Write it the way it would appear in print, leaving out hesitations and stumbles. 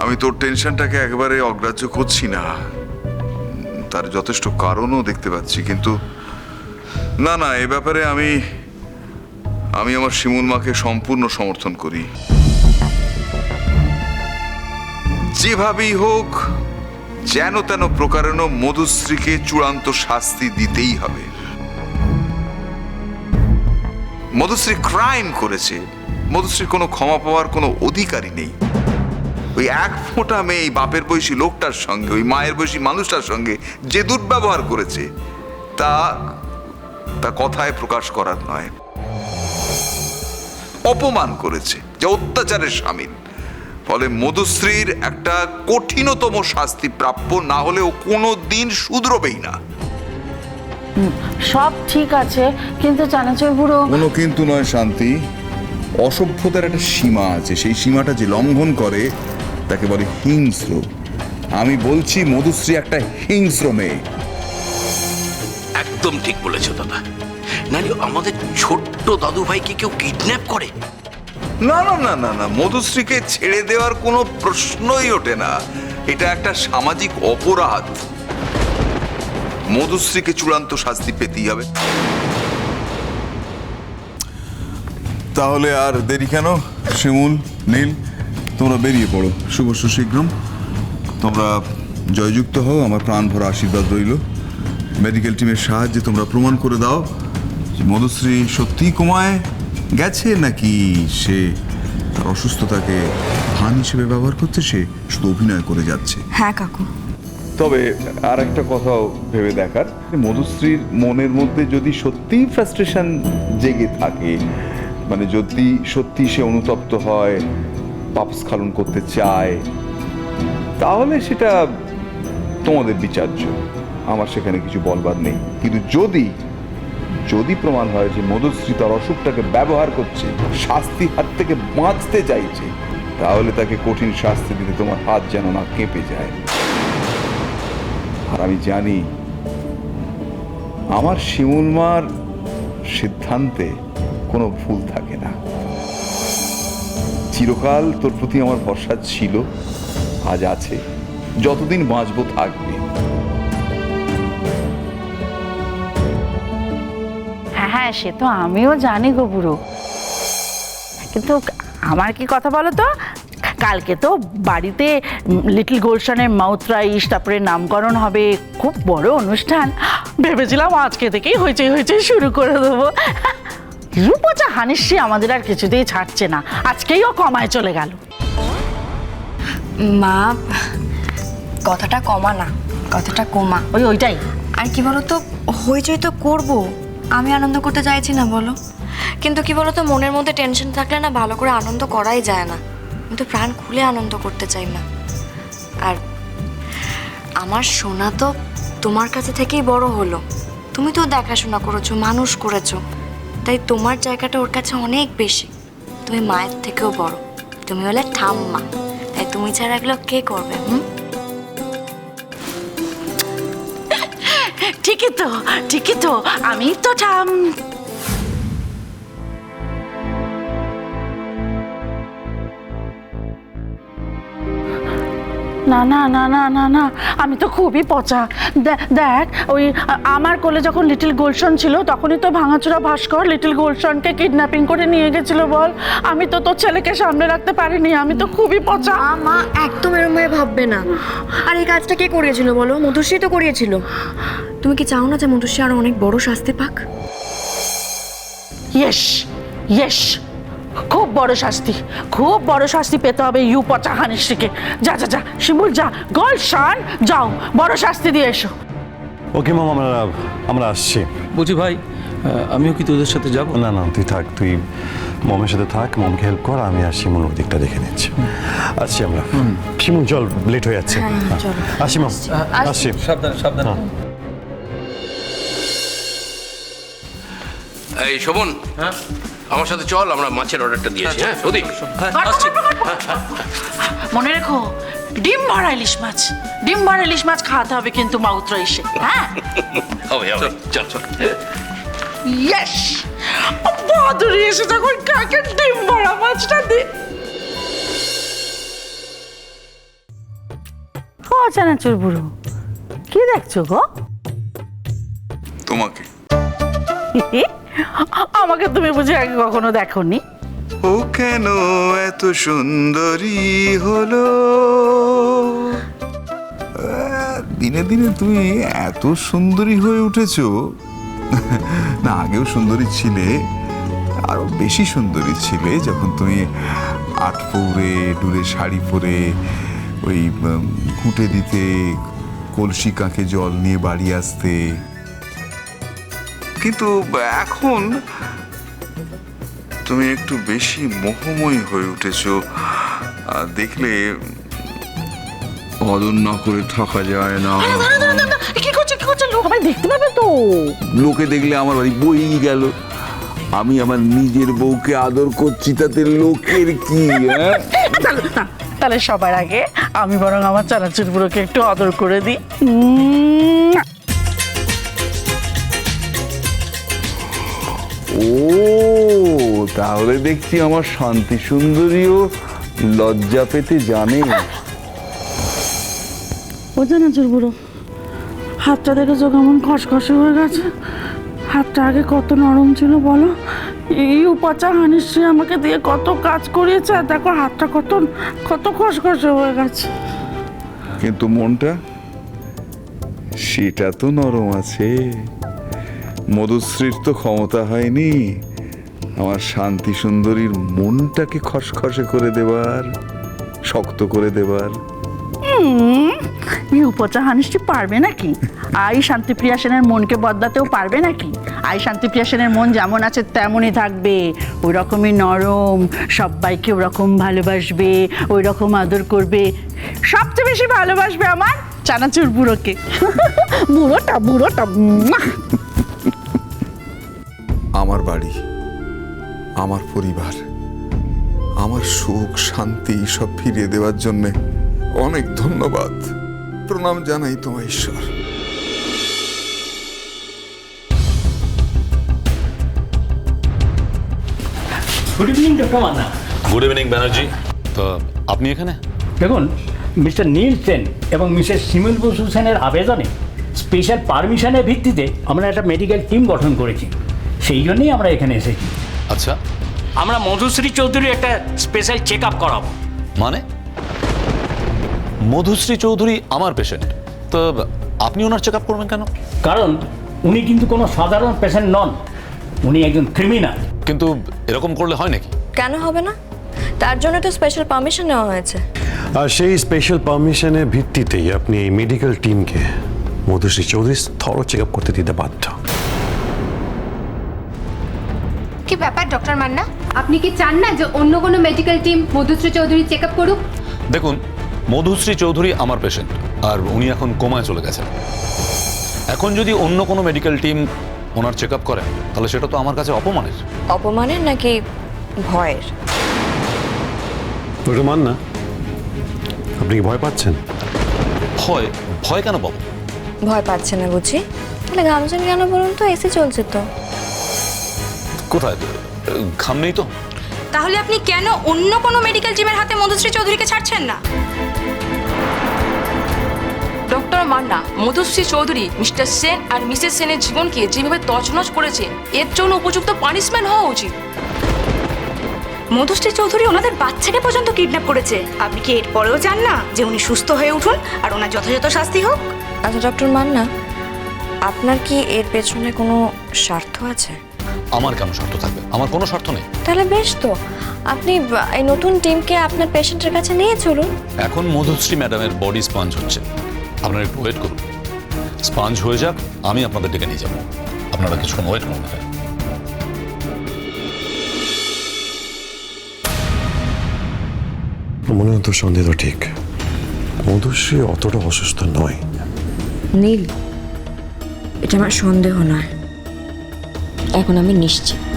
আমি তোর টেনশনটাকে একেবারে অগ্রাহ্য করছি না, তার যথেষ্ট কারণও দেখতে পাচ্ছি, কিন্তু না না, এ ব্যাপারে আমি আমার শিমুল মাকে সম্পূর্ণ সমর্থন করি। যেভাবেই হোক যেন তেন প্রকারেণ মধুশ্রীকে চূড়ান্ত শাস্তি দিতেই হবে। মধুশ্রী ক্রাইম করেছে, মধুশ্রীর কোনো ক্ষমা পাওয়ার কোনো অধিকারই নেই। ওই এক ফোঁটা মেয়ে এই বাপের বয়সী লোকটার সঙ্গে, ওই মায়ের বয়সী মানুষটার সঙ্গে যে দুর্ব্যবহার করেছে তা কথায় প্রকাশ করার নয়। অপমান করেছে, যে অত্যাচারের শামিল। ফলে মধুশ্রীর একটা কঠিনতম শাস্তি প্রাপ্য, না হলে ও কোনো দিন শুধরবেই না। সব ঠিক আছে, কিন্তু চানাচুর বুড়ো। কোনো কিন্তু নয় শান্তি, অসভ্যতার একটা সীমা আছে, সেই সীমাটা যে লঙ্ঘন করে তাকে বলে হিংস্র। আমি বলছি মধুশ্রী একটা হিংস্র মেয়ে। একদম ঠিক বলেছো দাদা, নানি আমাদের ছোট্ট দাদু ভাইকে কেউ কিডন্যাপ করে? না না না না না, মধুশ্রীকে ছেড়ে দেওয়ার কোনো প্রশ্নই ওঠে না। এটা একটা সামাজিক অপরাধ। মধুশ্রীকে চূড়ান্ত শাস্তি পেতেই হবে। তাহলে আর দেরি কেন? শিমুল, নীল, তোমরা বেরিয়ে পড়ো। শুভ সুশীঘ্রম। তোমরা জয়যুক্ত হও, আমার প্রাণ ভরা আশীর্বাদ রইল। মেডিকেল টিমের সাহায্যে তোমরা প্রমাণ করে দাও যে মধুশ্রী সত্যিই কোমায় গেছে, নাকি সে তার অসুস্থতাকে ভান হিসেবে ব্যবহার করছে, সে শুধু অভিনয় করে যাচ্ছে। হ্যাঁ কাকু। তবে আর একটা কথাও ভেবে দেখার, মধুশ্রীর মনের মধ্যে যদি সত্যিই ফ্রাস্ট্রেশন জেগে থাকে, মানে যদি সত্যি সে অনুতপ্ত হয়, পাপস্খলন করতে চায়, তাহলে সেটা তোমাদের বিচার্য, আমার সেখানে কিছু বলবার নেই। কিন্তু যদি প্রমাণ হয় যে মধুশ্রী তার অসুখটাকে ব্যবহার করছে, শাস্তির হাত থেকে বাঁচতে চাইছে, তাহলে তাকে কঠিন শাস্তি দিতে তোমার হাত যেন না কেঁপে যায়। আর আমি জানি আমার শিমুল মার সিদ্ধান্তে কোনো ভুল থাকে না। চিরকাল তোর প্রতি আমার ভরসা ছিল, আজ আছে, যতদিন বাঁচবো থাকবে। হ্যাঁ, সে তো আমিও জানি গো বুড়ো, কিন্তু আমার কি কথা বলো তো, কালকে তো বাড়িতে লিটল গুলশানের মাউথ রাইস, তারপরে নামকরণ হবে, খুব বড় অনুষ্ঠান। ভেবেছিলাম আজকে থেকেই হইচই শুরু করে দেবো। রূপচা হানিশ্রী আমাদের আর কিছুতেই ছাড়ছে না, আজকেই ও কমায় চলে গেল। মা, কথাটা কমা না, কথাটা কমা। ওইটাই। আর কি বলতো, হইচই তো করবো, আমি আনন্দ করতে চাইছি না বলো, কিন্তু কি বলতো, মনের মধ্যে টেনশন থাকলে না ভালো করে আনন্দ করাই যায় না। আমি তো প্রাণ খুলে আনন্দ করতে চাই না। আর আমার সোনা তো তোমার কাছে থেকেই বড় হলো, তুমি তো দেখাশোনা করেছো, মানুষ করেছো, তাই তোমার জায়গাটা ওর কাছে অনেক বেশি। তুমি মায়ের থেকেও বড়, তুমি হলে ঠাম্মা, তাই তুমি ছাড়া এগুলো কে করবে? ঠিকই তো, আমি তো না না না না না না, আমি তো খুবই পচা। দেখ, ওই আমার কোলে যখন লিটল গুলশান ছিল, তখনই তো ভাঙাচোরা ভাস্কর লিটল গুলশানকে কিডন্যাপিং করে নিয়ে গেছিল। বল, আমি তো তোর ছেলেকে সামনে রাখতে পারিনি, আমি তো খুবই পচা। মা একদম এরম ভাবে ভাববে না। আর এই কাজটা কে করিয়েছিল বলো? মধুশ্রী তো করিয়েছিল। তুমি কি চাও না যে মধুশ্রী আরো অনেক বড় শাস্তি পাক? ইয়েস, খুব বড় শাস্তি পেতে হবে ইউ পচা হানিশ্রীকে। যা শিমুল, যা গুলশান, যাও বড় শাস্তি দিয়ে এসো। ওকে মাম, আমরা আসছি। বুঝি ভাই, আমিও কি তোদের সাথে যাব? না না, তুই থাক, তুই মমের সাথে থাক, মমকে হেল্প কর, আমি আর শিমুল ওদিকটা দেখে নিচ্ছি। আসছি আমরা। শিমুল চল, লেট হয়ে যাচ্ছে। আসি মাম, আসছি। সাবধানে। এই শোভন, হ্যাঁ, আমার সাথে চল, আমরা মাছের অর্ডারটা দিয়েছি। হ্যাঁ ওদিক মনে রেখো, ডিম ভরা ইলিশ মাছ খাওয়াতে হবে কিন্তু মাউথ রাইসে। হ্যাঁ, হবে, চল। ইয়েস, বাদুড়ি এসে যখন, কাকে ডিম ভরা মাছটা দি। ও চানাচুর বুড়ো, কি দেখছো গো? তোমাকে। আমাকে তুমি বুঝি আগে কখনো দেখোনি? ও কেন এত সুন্দরী হলো, দিনে দিনে তুমি এত সুন্দরী হয়ে উঠেছো। না, আগেও সুন্দরী ছিলে, আরো বেশি সুন্দরী ছিলে যখন তুমি আট পৌরে ডুরে শাড়ি পরে ওই ঘুঁটে দিতে, কলসি কাঁখে জল নিয়ে বাড়ি আসতে। কিন্তু এখন তুমি একটু বেশি মোহময়ী হয়ে উঠেছো। দেখলে অদর না করে থাকা যায় না। কি করছো কি করছো? লোক আমায় দেখতে পাবে তো। লোকে দেখলে আমার বাড়ি বই গেল। আমি আমার নিজের বউকে আদর করছি, তাতে লোকের কি? তাহলে সবার আগে আমি বরং আমার চানাচুর বুড়োকে একটু আদর করে দিই। ও তাহলে দেখছি আমার শান্তি সুন্দরীও লজ্জা পেতে জানে। ও চানাচুর বুড়ো, হাতটা দেখেছো কেমন খসখসে হয়ে গেছে? হাতটা আগে কত নরম ছিল বলো? এই উপাচা হানিশ্রী আমাকে দিয়ে কত কাজ করিয়েছে, আর দেখো হাতটা কত কত খসখসে হয়ে গেছে। কিন্তু মনটা, সেটা তো নরম আছে। মধুশ্রীর তো ক্ষমতা হয়নি আমার শান্তি সুন্দরীর মনটাকে খসখসে করে দেবার, শক্ত করে দেবার। এই উপচা হানিশ্রী পারবে নাকি? আই শান্তিপ্রিয়া সেনের মনকে বদলাতেও পারবে নাকি? আই শান্তিপ্রিয়া সেনের মন যেমন আছে তেমনই থাকবে, ওই রকমই নরম, সবাইকে ওরকম ভালোবাসবে, ওই রকম আদর করবে। সবচেয়ে বেশি ভালোবাসবে আমার চানাচুর বুড়োকে। বুড়োটা বুড়োটা আমার বাড়ি, আমার পরিবার, আমার সুখ শান্তি সব ফিরিয়ে দেওয়ার জন্য অনেক ধন্যবাদ। প্রণাম জানাই তোমার ঈশ্বর। Good evening doctor Manna. Good evening Banerjee. তো আপনি এখানে? দেখুন, মিস্টার নীল সেন এবং মিসেস শিমুল বসু সেনের আবেদনে স্পেশাল পারমিশনের ভিত্তিতে আমরা একটা মেডিকেল টিম গঠন করেছি, সেই জন্যই আমরা এখানে এসেছি। আচ্ছা, আমরা মধুশ্রী চৌধুরীর একটা স্পেশাল চেক আপ করাবো। মানে মধুশ্রী চৌধুরী আমার পেশেন্ট, তো আপনি ওনার চেক আপ করবেন কেন? কারণ উনি কিন্তু কোনো সাধারণ পেশেন্ট নন, উনি একজন ক্রিমিনাল। কিন্তু এরকম করলে হয় নাকি? কেন হবে না? তার জন্য তো স্পেশাল পারমিশন নেওয়া হয়েছে। আর সেই স্পেশাল পারমিশনের ভিত্তিতেই আপনি এই মেডিকেল টিমকে Madhushree Chowdhury thorough check up করতে দিতে বাধ্য। কি ব্যাপার ডক্টর মান্না, আপনি কি চান না যে অন্য কোনো medical team Madhushree Chowdhury check up করুক? দেখুন, মধুশ্রী চৌধুরী আমার পেশেন্ট, আর উনি এখন কোমায় চলে গেছেন। এখন যদি অন্য কোনো মেডিকেল টিম ওনার চেক আপ করে, তাহলে সেটা তো আমার কাছে অপমানের। অপমানের নাকি ভয়ের? ওটা মান না, আপনি কি ভয় পাচ্ছেন? ভয়? ভয় কেন পাবো? ভয় পাচ্ছে না বুঝি? তাহলে ঘামছেন কেন বলুন তো? এসি চলছে তো। কোথায়? ঘাম নেই তো। তাহলে আপনি কেন অন্য কোনো মেডিকেল টিমের হাতে মধুশ্রী চৌধুরীকে ছাড়ছেন না? ডক্টর মান্না, মধুশ্রী চৌধুরী মিস্টার সেন আর মিসেস সেনের জীবনকে যেভাবে তছনছ করেছে, এর জন্য উপযুক্ত পানিশমেন্ট হওয়া উচিত। মধুশ্রী চৌধুরী ওনাদের বাচ্চাকে পর্যন্ত কিডন্যাপ করেছে। আপনি কি এরপরেও চান না যে উনি সুস্থ হয়ে উঠুন আর ওনার যথাযথ শাস্তি হোক? আচ্ছা ডক্টর মান্না, আপনার কি এর পেছনে কোনো স্বার্থ আছে? আমার কেন স্বার্থ থাকবে? আমার কোনো স্বার্থ নেই। তাহলে বেশ তো, আপনি এই নতুন টিমকে আপনার পেশেন্টের কাছে নিয়ে চলুন। এখন মধুশ্রী ম্যাডামের বডি স্পঞ্জ হচ্ছে, আপনারা একটু ওয়েট করুন। স্পঞ্জ হয়ে যাক, আমি আপনাদের ডেকে নিয়ে যাবো। আপনারা কিছুক্ষণ ওয়েট করুন। মনে হতো সন্দেহ তো ঠিক, মধুশ্রী অতটা অসুস্থ নয়। নীল, এটা আমার সন্দেহ নয়, এখন আমি নিশ্চিত।